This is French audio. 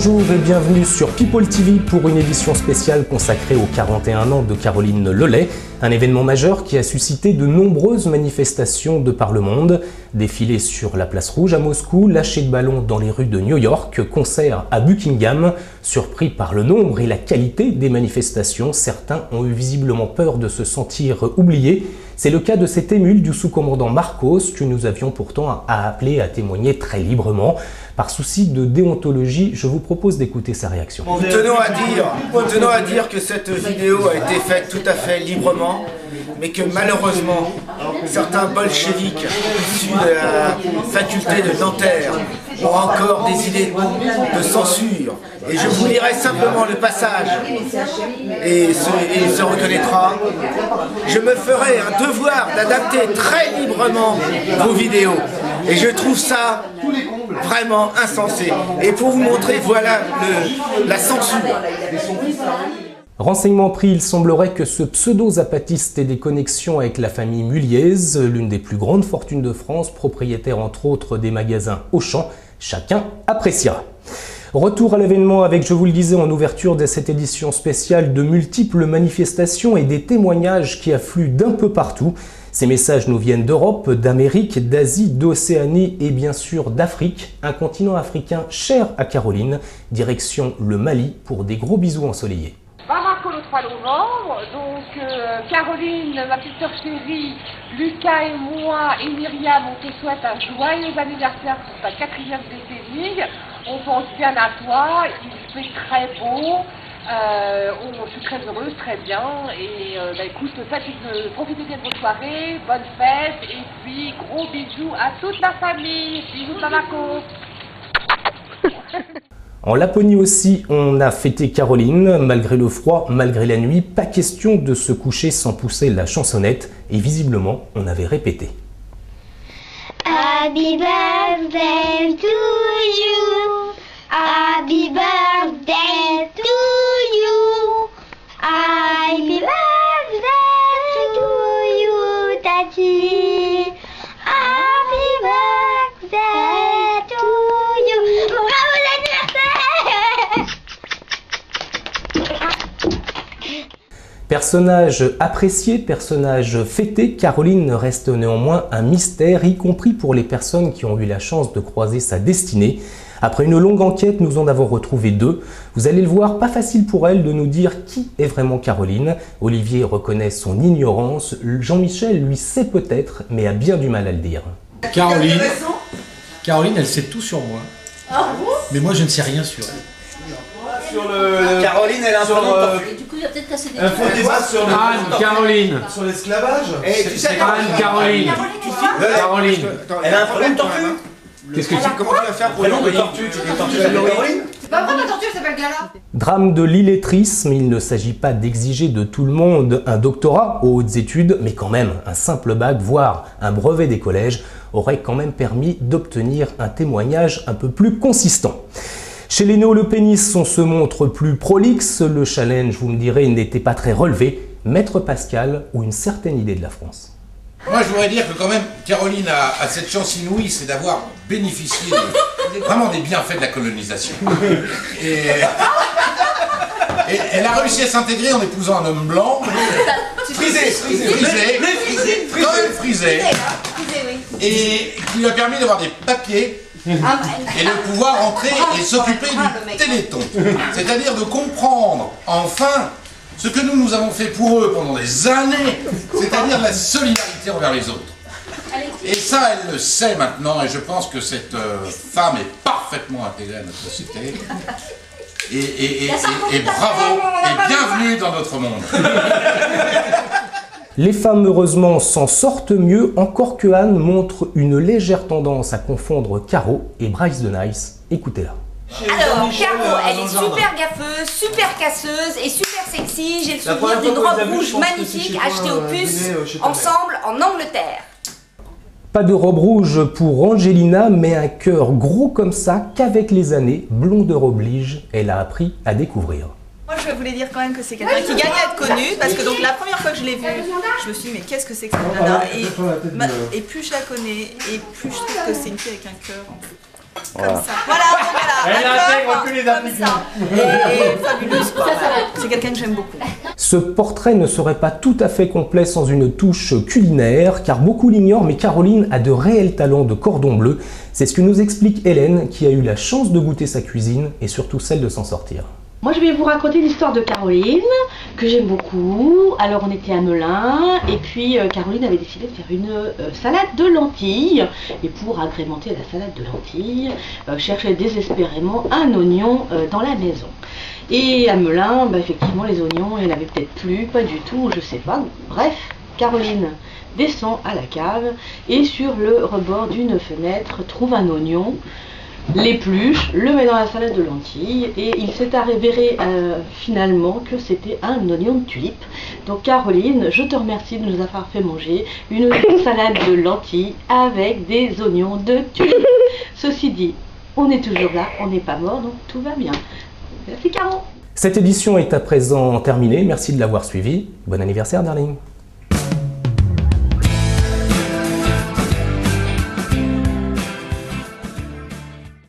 Bonjour et bienvenue sur People TV pour une édition spéciale consacrée aux 41 ans de Caroline Lelay, un événement majeur qui a suscité de nombreuses manifestations de par le monde, défilés sur la place Rouge à Moscou, lâcher de ballons dans les rues de New York, concert à Buckingham. Surpris par le nombre et la qualité des manifestations, certains ont eu visiblement peur de se sentir oubliés. C'est le cas de cet émule du sous-commandant Marcos que nous avions pourtant appelé à témoigner très librement. Par souci de déontologie, je vous propose d'écouter sa réaction. Nous tenons à dire que cette vidéo a été faite tout à fait librement, mais que malheureusement, certains bolcheviks issus de la faculté de Nanterre ont encore des idées de censure. Et je vous lirai simplement le passage, et il se reconnaîtra. Je me ferai un devoir d'adapter très librement vos vidéos. Et je trouve ça vraiment insensé. Et pour vous montrer, voilà la censure. Renseignement pris, il semblerait que ce pseudo-zapatiste ait des connexions avec la famille Muliez, l'une des plus grandes fortunes de France, propriétaire entre autres des magasins Auchan. Chacun appréciera. Retour à l'événement avec, je vous le disais en ouverture de cette édition spéciale, de multiples manifestations et des témoignages qui affluent d'un peu partout. Ces messages nous viennent d'Europe, d'Amérique, d'Asie, d'Océanie et bien sûr d'Afrique, un continent africain cher à Caroline, direction le Mali pour des gros bisous ensoleillés. Bamako le 3 novembre, donc Caroline, ma petite sœur chérie, Lucas et moi et Myriam, on te souhaite un joyeux anniversaire pour ta 4e décennie. On pense bien à toi, il fait très beau, je suis très heureuse, très bien, et écoute, profitez bien de votre soirée, bonne fête, et puis gros bisous à toute la famille, bisous Bamako. En Laponie aussi, on a fêté Caroline, malgré le froid, malgré la nuit, pas question de se coucher sans pousser la chansonnette, et visiblement, on avait répété. Happy birthday to you, happy birthday to you, happy birthday to you, Tati, happy birthday to you. Bravo l'anniversaire! Personnage apprécié, personnage fêté, Caroline reste néanmoins un mystère, y compris pour les personnes qui ont eu la chance de croiser sa destinée. Après une longue enquête, nous en avons retrouvé deux. Vous allez le voir, pas facile pour elle de nous dire qui est vraiment Caroline. Olivier reconnaît son ignorance, Jean-Michel lui sait peut-être, mais a bien du mal à le dire. Caroline, elle sait tout sur moi, mais moi je ne sais rien sur elle. Caroline, elle a un Du coup, il va peut-être casser des faux débat sur Anne-Caroline. sur l'esclavage. Anne-Caroline. Caroline. Elle a un problème de tortue. Qu'est-ce que tu... Comment tu vas faire pour le tortue? Tu dis tortue Caroline? C'est pas vrai, ma tortue, elle s'appelle Gala. Drame de l'illettrisme, il ne s'agit pas d'exiger de tout le monde un doctorat aux hautes études, mais quand même un simple bac, voire un brevet des collèges, aurait quand même permis d'obtenir un témoignage un peu plus consistant. Chez les néo-lepénistes, on se montre plus prolixe, le challenge, vous me direz, n'était pas très relevé. Maître Pascal ou une certaine idée de la France. Moi, je voudrais dire que quand même, Caroline a cette chance inouïe, c'est d'avoir bénéficié vraiment des bienfaits de la colonisation. Et elle a réussi à s'intégrer en épousant un homme blanc, frisé, et qui lui a permis d'avoir des papiers et de pouvoir entrer et s'occuper du Téléthon. C'est-à-dire de comprendre, enfin, ce que nous avons fait pour eux pendant des années, c'est-à-dire la solidarité envers les autres. Et ça, elle le sait maintenant, et je pense que cette femme est parfaitement intégrée à notre société. Et bravo, et bienvenue dans notre monde. Les femmes, heureusement, s'en sortent mieux, encore que Anne montre une légère tendance à confondre Caro et Bryce de Nice. Écoutez-la. Alors, Caro, elle est super gaffeuse, super casseuse et super sexy. J'ai le souvenir d'une robe rouge magnifique achetée aux puces ensemble en Angleterre. Pas de robe rouge pour Angelina, mais un cœur gros comme ça qu'avec les années, blondeur oblige, elle a appris à découvrir. Moi je voulais dire quand même que c'est quelqu'un qui gagne à être connu, parce que donc la première fois que je l'ai vue, je me suis dit mais qu'est-ce que c'est que cette nana, et plus je la connais, et plus je trouve que c'est une fille avec un cœur. comme ça. Voilà, Elle intègre tous les comme Africains. ça. Et fabuleuse, quoi. C'est quelqu'un que j'aime beaucoup. Ce portrait ne serait pas tout à fait complet sans une touche culinaire, car beaucoup l'ignorent, mais Caroline a de réels talents de cordon bleu. C'est ce que nous explique Hélène, qui a eu la chance de goûter sa cuisine et surtout celle de s'en sortir. Moi je vais vous raconter l'histoire de Caroline, que j'aime beaucoup. Alors on était à Melun, et puis Caroline avait décidé de faire une salade de lentilles. Et pour agrémenter la salade de lentilles, cherchait désespérément un oignon dans la maison. Et à Melun, effectivement les oignons, il n'y en avait peut-être plus, pas du tout, je sais pas. Bref, Caroline descend à la cave et sur le rebord d'une fenêtre trouve un oignon, l'épluche, le met dans la salade de lentilles et il s'est avéré finalement que c'était un oignon de tulipe. Donc Caroline, je te remercie de nous avoir fait manger une salade de lentilles avec des oignons de tulipe. Ceci dit, on est toujours là, on n'est pas mort, donc tout va bien. Merci Caro. Cette édition est à présent terminée, merci de l'avoir suivie. Bon anniversaire darling.